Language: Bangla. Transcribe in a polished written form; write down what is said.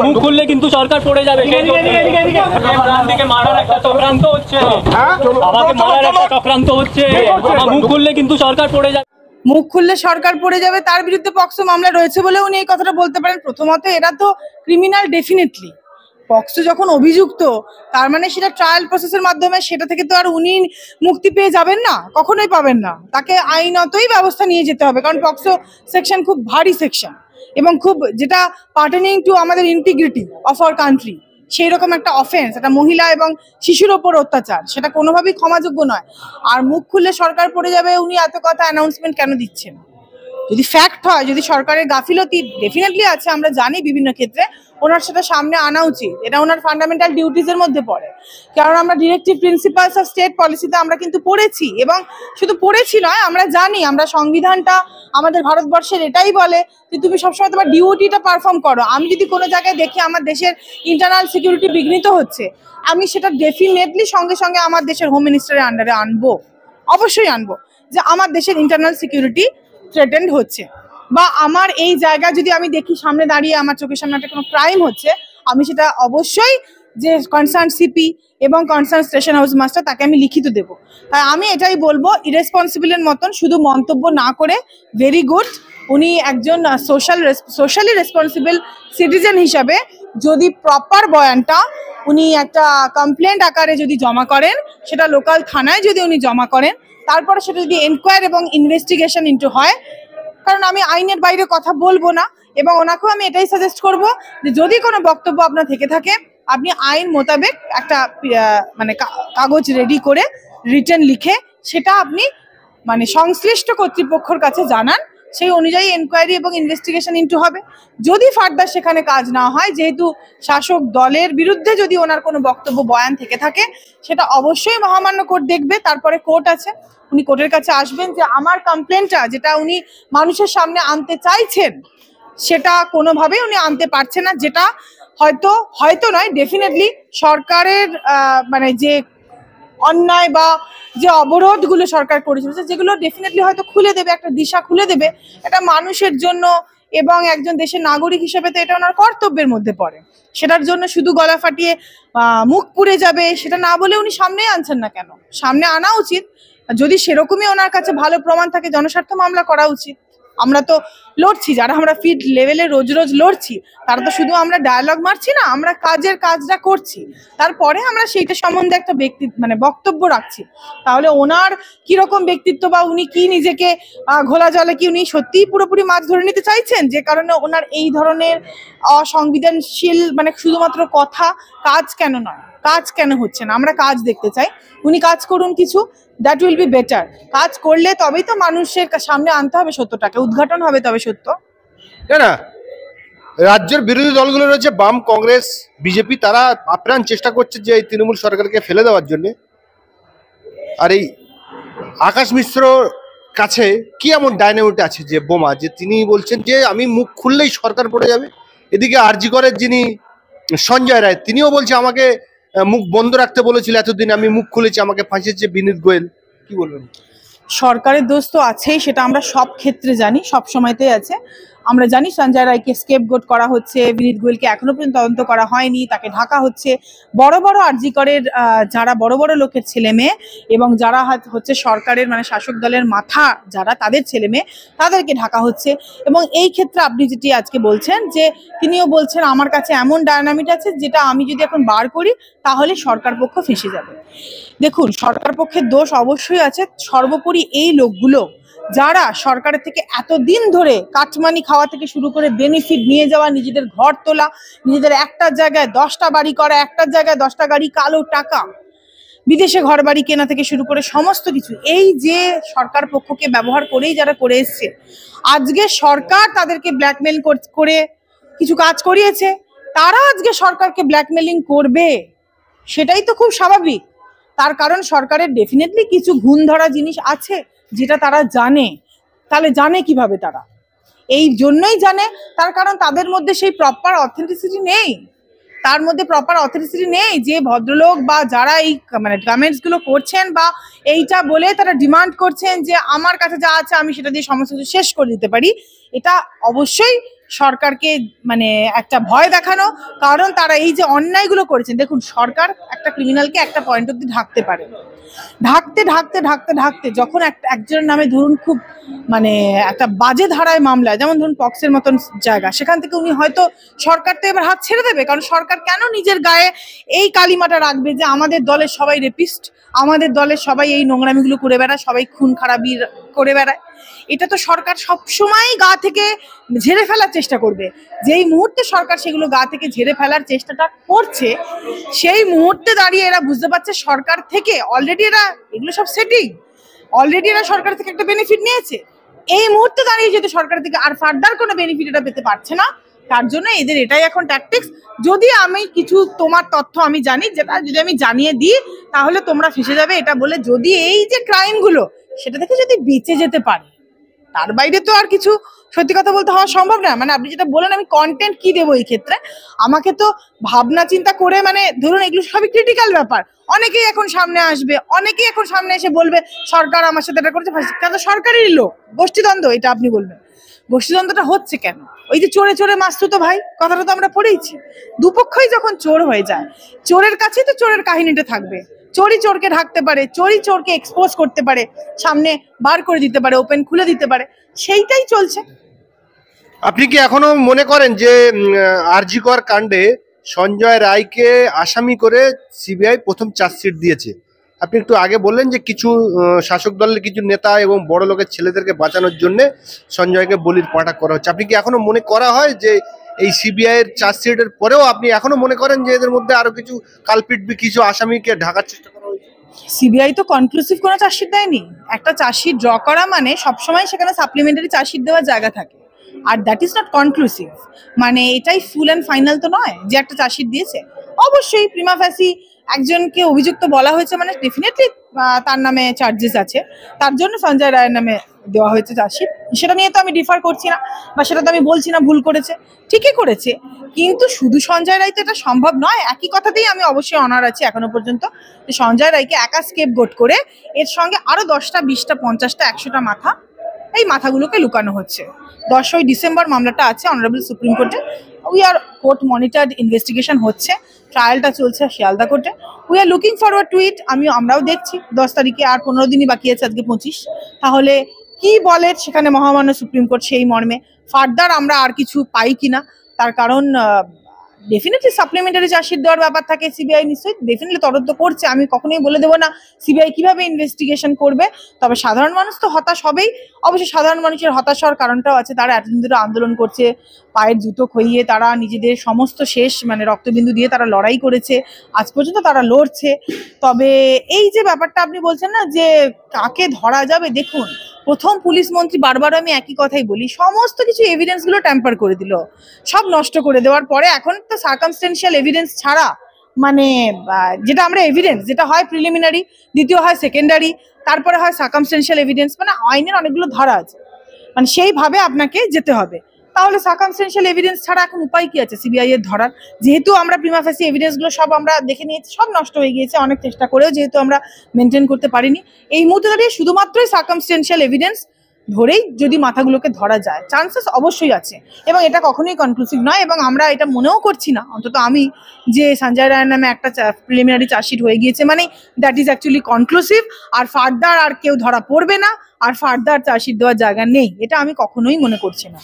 মুখ খুললে কিন্তু সরকার পড়ে যাবে। মারার একটা চক্রান্ত হচ্ছে, আমাকে মারার একটা চক্রান্ত হচ্ছে, মুখ খুললে কিন্তু সরকার পড়ে যাবে। মুখ খুললে সরকার পড়ে যাবে, তার বিরুদ্ধে পক্সো মামলা রয়েছে বলে উনি এই কথাটা বলতে পারেন। প্রথমত এরা তো ক্রিমিনাল ডেফিনেটলি। পক্সো যখন অভিযুক্ত, তার মানে সেটা ট্রায়াল প্রসেসের মাধ্যমে, সেটা থেকে তো আর উনি মুক্তি পেয়ে যাবেন না, কখনোই পাবেন না। তাকে আইনতই ব্যবস্থা নিয়ে যেতে হবে, কারণ পক্সো সেকশন খুব ভারী সেকশন এবং খুব যেটা পার্টেনিং টু আমাদের ইন্টিগ্রিটি অফ আওয়ার কান্ট্রি, সেই রকম একটা অফেন্স, একটা মহিলা এবং শিশুর ওপর অত্যাচার, সেটা কোনোভাবেই ক্ষমাযোগ্য নয়। আর মুখ খুললে সরকার পড়ে যাবে, উনি এত কথা অ্যানাউন্সমেন্ট কেন দিচ্ছেন? যদি ফ্যাক্ট হয়, যদি সরকারের গাফিলতি ডেফিনেটলি আছে, আমরা জানি বিভিন্ন ক্ষেত্রে, ওনার সেটা সামনে আনা উচিত। এটা ওনার ফান্ডামেন্টাল ডিউটিজের মধ্যে পড়ে, কারণ আমরা ডিরেক্টিভ প্রিন্সিপালস অফ স্টেট পলিসিতে আমরা কিন্তু পড়েছি, এবং শুধু পড়েছি নয়, আমরা জানি, আমরা সংবিধানটা আমাদের ভারতবর্ষের এটাই বলে যে তুমি সবসময় তোমার ডিউটিটা পারফর্ম করো। আমি যদি কোনো জায়গায় দেখি আমার দেশের ইন্টারনাল সিকিউরিটি বিঘ্নিত হচ্ছে, আমি সেটা ডেফিনেটলি সঙ্গে সঙ্গে আমার দেশের হোম মিনিস্টারের আন্ডারে আনবো, অবশ্যই আনবো, যে আমার দেশের ইন্টারনাল সিকিউরিটি থ্রেটেন্ড হচ্ছে, বা আমার এই জায়গা যদি আমি দেখি সামনে দাঁড়িয়ে আমার চোখের সামনে একটা কোনো ক্রাইম হচ্ছে, আমি সেটা অবশ্যই যে কনসার্ন সিপি এবং কনসার্ন স্টেশন হাউস মাস্টার তাকে আমি লিখিত দেবো। তাই আমি এটাই বলবো, ইরেসপন্সিবলের মতন শুধু মন্তব্য না করে, ভেরি গুড, উনি একজন সোশ্যালি রেসপন্সিবল সিটিজেন হিসাবে যদি প্রপার বয়ানটা উনি একটা কমপ্লেন্ট আকারে যদি জমা করেন, সেটা লোকাল থানায় যদি উনি জমা করেন, তারপরে সেটা যদি এনকোয়ারি এবং ইনভেস্টিগেশন ইনটু হয়, কারণ আমি আইনের বাইরে কথা বলবো না, এবং ওনাকেও আমি এটাই সাজেস্ট করব যে যদি কোনো বক্তব্য আপনার থেকে থাকে, আপনি আইন মোতাবেক একটা মানে কাগজ রেডি করে রিটেন লিখে সেটা আপনি মানে সংশ্লিষ্ট কর্তৃপক্ষের কাছে জানান, সেই অনুযায়ী এনকোয়ারি এবং ইনভেস্টিগেশন ইনটু হবে। যদি ফার্দার সেখানে কাজ না হয়, যেহেতু শাসক দলের বিরুদ্ধে যদি ওনার কোনো বক্তব্য বয়ান থেকে থাকে, সেটা অবশ্যই মহামান্য কোর্ট দেখবে, তারপরে কোর্ট আছে, উনি কোর্টের কাছে আসবেন যে আমার কমপ্লেনটা যেটা উনি মানুষের সামনে আনতে চাইছেন সেটা কোনোভাবেই উনি আনতে পারছেন না, যেটা হয়তো নয়, ডেফিনেটলি সরকারের মানে যে অন্যায় বা যে অবরোধগুলো সরকার করে চলেছে, যেগুলো ডেফিনেটলি হয়তো খুলে দেবে, একটা দিশা খুলে দেবে এটা মানুষের জন্য, এবং একজন দেশের নাগরিক হিসেবে তো এটা ওনার কর্তব্যের মধ্যে পড়ে। সেটার জন্য শুধু গলা ফাটিয়ে মুখ পুড়ে যাবে সেটা না বলে উনি সামনেই আনছেন না কেন? সামনে আনা উচিত। যদি সেরকমই ওনার কাছে ভালো প্রমাণ থাকে, জনস্বার্থ মামলা করা উচিত। আমরা তো লড়ছি, যারা আমরা ফিল্ড লেভেলে রোজ রোজ লড়ছি, তারা তো শুধু আমরা ডায়ালগ মারছি না, আমরা কাজটা করছি, তারপরে আমরা সেইটা সম্বন্ধে একটা মানে বক্তব্য রাখছি। তাহলে ওনার কিরকম ব্যক্তিত্ব, বা উনি কি নিজেকে ঘোলা জলে কি উনি সত্যিই পুরোপুরি মাছ ধরে নিতে চাইছেন, যে কারণে ওনার এই ধরনের অসংবিধানশীল মানে শুধুমাত্র কথা, কাজ কেন নয়, কাজ কেন হচ্ছে না? আমরা কাজ দেখতে চাই, উনি কাজ করুন কিছু, দ্যাট উইল বি বেটার। কাজ করলে তবেই তো মানুষের সামনে আনতে হবে সত্যটাকে, উদ্ঘাটন হবে তবে সত্য। না, রাজ্যের বিরোধী দলগুলো রয়েছে, বাম, কংগ্রেস, বিজেপি, তারা আপ্রাণ চেষ্টা করছে যে এই তৃণমূল সরকারকে ফেলে দেওয়ার জন্য। আর এই আকাশ মিশ্র কাছে কি এমন ডাইনামিট আছে যে বোমা, যে তিনি বলছেন যে আমি মুখ খুললেই সরকার পড়ে যাবে? এদিকে আরজি করের যিনি সঞ্জয় রায়, তিনিও বলছে আমাকে মুখ বন্ধ রাখতে বলেছিল এতদিন, আমি মুখ খুলেছি, আমাকে ফাঁসিয়েছে বিনীত গোয়েল। কি বলবেন? সরকারের দোষ তো আছেই, সেটা আমরা সব ক্ষেত্রে জানি, সব সময়তেই আছে। আমরা জানি সঞ্জয় রায়কে স্কেপগোট করা হচ্ছে, বিনীত গোয়েলকে এখনো পর্যন্ত তদন্ত করা হয়নি, তাকে ঢাকা হচ্ছে। বড় বড় আরজি করের যারা বড় বড় লোকের ছেলে মেয়ে এবং যারা হচ্ছে সরকারের মানে শাসক দলের মাথা যারা, তাদের ছেলে মেয়ে, তাদেরকে ঢাকা হচ্ছে। এবং এই ক্ষেত্রে আপনি যেটি আজকে বলছেন, যে তিনিও বলছেন আমার কাছে এমন ডায়নামিট আছে যেটা আমি যদি এখন বার করি তাহলে সরকার পক্ষ ফেঁসে যাবে। দেখুন, সরকার পক্ষের দোষ অবশ্যই আছে। সর্বোপরি এই লোকগুলো যারা সরকারের থেকে এতদিন ধরে কাটমানি খাওয়া থেকে শুরু করে বেনিফিট নিয়ে যাওয়া, নিজেদের ঘর তোলা, নিজেদের একটা জায়গায় 10টা বাড়ি করা, একটা জায়গায় 10টা গাড়ি, কালো টাকা, বিদেশে ঘর বাড়ি কেনা থেকে শুরু করে সমস্ত কিছু, এই যে সরকার পক্ষকে ব্যবহার করেই যারা করে এসছে, আজকে সরকার তাদেরকে ব্ল্যাকমেল করে কিছু কাজ করিয়েছে, তারা আজকে সরকারকে ব্ল্যাকমেলিং করবে, সেটাই তো খুব স্বাভাবিক। তার কারণ সরকারের ডেফিনেটলি কিছু গুণ ধরা জিনিস আছে যেটা তারা জানে। তাহলে জানে কিভাবে? তারা এই জন্যই জানে, তার কারণ তাদের মধ্যে সেই প্রপার অথেন্টিসিটি নেই, তার মধ্যে প্রপার অথেন্টিসিটি নেই যে ভদ্রলোক বা যারা এই মানে কমেন্টস গুলো করছেন বা এইটা বলে তারা ডিমান্ড করছেন যে আমার কাছে যা আছে আমি সেটা দিয়ে সমস্ত কিছু শেষ করে দিতে পারি, এটা অবশ্যই সরকারকে মানে একটা ভয় দেখানো, কারণ তারা এই যে অন্যায়গুলো করেছেন, দেখুন সরকার একটা ক্রিমিনালকে একটা পয়েন্ট অব্দি ঢাকতে পারে, ঢাকতে ঢাকতে ঢাকতে ঢাকতে যখন একজনের নামে ধরুন খুব মানে একটা বাজে ধারায় মামলা, যেমন ধরুন পক্সের মতন জায়গা, সেখান থেকে উনি হয়তো সরকার তো এবার হাত ছেড়ে দেবে, কারণ সরকার কেন নিজের গায়ে এই কালিমাটা রাখবে যে আমাদের দলের সবাই রেপিস্ট, আমাদের দলের সবাই এই নোংরামিগুলো করে বেড়ায়, সবাই খুন খারাপি করে বেড়ায়। এটা তো সরকার সবসময় গা থেকে ঝেড়ে ফেলার চেষ্টা করবে। যেই মুহূর্তে সরকার সেগুলো গা থেকে ঝেড়ে ফেলার চেষ্টাটা করছে, সেই মুহূর্তে দাঁড়িয়ে এরা বুঝতে পারছে সরকার থেকে অলরেডি এরা এগুলো সব সেটিং, অলরেডি এরা সরকার থেকে একটা বেনিফিট নিয়েছে। এই মুহূর্তে দাঁড়িয়ে যদি সরকার থেকে আর ফার্দার কোনো বেনিফিট এটা পেতে পারছে না, তার জন্য এদের এটাই এখন ট্যাকটিক্স। যদি আমি কিছু তোমার তথ্য আমি জানি, যেটা যদি আমি জানিয়ে দিই তাহলে তোমরা ফেসে যাবে, এটা বলে যদি এই যে ক্রাইমগুলো সেটা থেকে যদি বেঁচে যেতে পারে, তার বাইরে তো আর কিছু সত্যি কথা বলতে হওয়া সম্ভব না। মানে আপনি যেটা বলেন আমি কন্টেন্ট কি দেবো, এই ক্ষেত্রে আমাকে তো ভাবনা চিন্তা করে, মানে ধরুন এগুলো সবই ক্রিটিক্যাল ব্যাপার, অনেকেই এখন সামনে আসবে, অনেকেই এখন সামনে এসে বলবে সরকার আমার সাথে এটা করেছে, কেন সরকারেরই লোক, গোষ্ঠীদ্বন্দ্ব এটা আপনি বলবেন। গোষ্ঠীদ্বন্দ্বটা হচ্ছে কেন? ওই যে চোরে চোরে মাসতুতো ভাই কথাটা তো আমরা পড়েইছি, দুপক্ষই যখন চোর হয়ে যায়, চোরের কাছেই তো চোরের কাহিনীটা থাকবে। চোরই চোরকে ঢাকতে পারে, চোরই চোরকে এক্সপোজ করতে পারে, সামনে বার করে দিতে পারে, ওপেন খুলে দিতে পারে, সেইটাই চলছে। আপনি কি এখনো মনে করেন যে আরজি কর কাণ্ডে সঞ্জয় রায়কে আসামি করে সিবিআই প্রথম চার্জশিট দিয়েছে? আপনি একটু আগে বললেন যে কিছু শাসক দলের কিছু নেতা এবং বড় লোকের ছেলেদেরকে বাঁচানোর জন্য সঞ্জয়কে বলির পাঠা করা হচ্ছে। আপনি কি এখনো মনে করা হয় যে এই সিবিআই এর চার্জশিটের পরেও আপনি এখনো মনে করেন যে এদের মধ্যে আরো কিছু কালপিট বা কিছু আসামিকে ঢাকার চেষ্টা করা হয়েছে? সিবিআই তো কনক্লুসিভ কোনো চার্জশিট দেয়নি। একটা চার্জশিট ড্র করা মানে সবসময় সেখানে সাপ্লিমেন্টারি চার্জশিট দেওয়ার জায়গা থাকে, আর দ্যাট ইজ নট কনক্লুসিভ। মানে এটাই ফুল অ্যান্ড ফাইনাল তো নয় যে একটা চার্জশিট দিয়েছে। অবশ্যই প্রিমা ফ্যাসি একজনকে অভিযুক্ত বলা হয়েছে, মানে ডেফিনেটলি তার নামে চার্জেস আছে, তার জন্য সঞ্জয় রায়ের নামে দেওয়া হয়েছে চার্জশিট। সেটা নিয়ে তো আমি ডিফার করছি না, বা সেটা তো আমি বলছি না ভুল করেছে, ঠিকই করেছে। কিন্তু শুধু সঞ্জয় রায় তো এটা সম্ভব নয়। একই কথাতেই আমি অবশ্যই অনার আছি এখনো পর্যন্ত যে সঞ্জয় রায়কে একা স্কেপগোট করে এর সঙ্গে আরো 10টা 20টা 50টা 100টা মাথা, এই মাথাগুলোকে লুকানো হচ্ছে। 10ই ডিসেম্বর মামলাটা আছে অনারেবল সুপ্রিম কোর্টে। We are court monitored investigation হচ্ছে, ট্রায়ালটা চলছে শিয়ালদা কোর্টে। We are looking forward to it. আমরাও দেখছি 10 তারিখে, আর 15 দিনই বাকি আছে, আজকে 25। তাহলে কি বলে সেখানে মহামান্য সুপ্রিম কোর্ট সেই মর্মে। ফার্দার আমরা আর কিছু পাই কিনা, তার কারণ ডেফিনেটলি সাপ্লিমেন্টারি চার্জশিট দেওয়ার ব্যাপার থাকে। সিবিআই নিশ্চয়ই ডেফিনেটলি তদন্ত করছে, আমি কখনোই বলে দেবো না সিবিআই কিভাবে ইনভেস্টিগেশন করবে। তবে সাধারণ মানুষ তো হতাশ হবেই। অবশ্যই সাধারণ মানুষের হতাশ হওয়ার কারণটাও আছে, তারা এতদিন ধরে আন্দোলন করছে, পায়ের জুতো খইয়ে তারা নিজেদের সমস্ত শেষ মানে রক্তবিন্দু দিয়ে তারা লড়াই করেছে, আজ পর্যন্ত তারা লড়ছে। তবে এই যে ব্যাপারটা আপনি বলছেন না যে কাকে ধরা যাবে, দেখুন প্রথম পুলিশ মন্ত্রী, বারবার আমি একই কথাই বলি, সমস্ত কিছু এভিডেন্স গুলো ট্যাম্পার করে দিল, সব নষ্ট করে দেওয়ার পরে এখন তো সার্কামস্টেন্সিয়াল এভিডেন্স ছাড়া, মানে যেটা আমরা এভিডেন্স, যেটা হয় প্রিলিমিনারি, দ্বিতীয় হয় সেকেন্ডারি, তারপরে হয় সার্কামস্টেন্সিয়াল এভিডেন্স, মানে আইনের অনেকগুলো ধারা আছে, মানে সেইভাবে আপনাকে যেতে হবে। তাহলে সার্কামস্টেন্সিয়াল এভিডেন্স ছাড়া এখন উপায় কি আছে সিবিআই এর ধরার? যেহেতু আমরা প্রিমা ফেসি এভিডেন্স গুলো সব আমরা দেখে নিয়েছি, সব নষ্ট হয়ে গিয়েছে, অনেক চেষ্টা করেও যেহেতু আমরা মেনটেন করতে পারিনি, এই মুহূর্তে দাঁড়িয়ে শুধুমাত্রই সার্কামস্টেন্সিয়াল এভিডেন্স ধরেই যদি মাথাগুলোকে ধরা যায়, চান্সেস অবশ্যই আছে, এবং এটা কখনোই কনক্লুসিভ নয়। এবং আমরা এটা মনেও করছি না, অন্তত আমি, যে সঞ্জয় রায়ের নামে একটা প্রিলিমিনারি চার্জশিট হয়ে গিয়েছে মানে দ্যাট ইজ অ্যাকচুয়ালি কনক্লুসিভ, আর ফার্দার আর কেউ ধরা পড়বে না, আর ফার্দার চার্জশিট দেওয়ার জায়গা নেই, এটা আমি কখনোই মনে করছি না।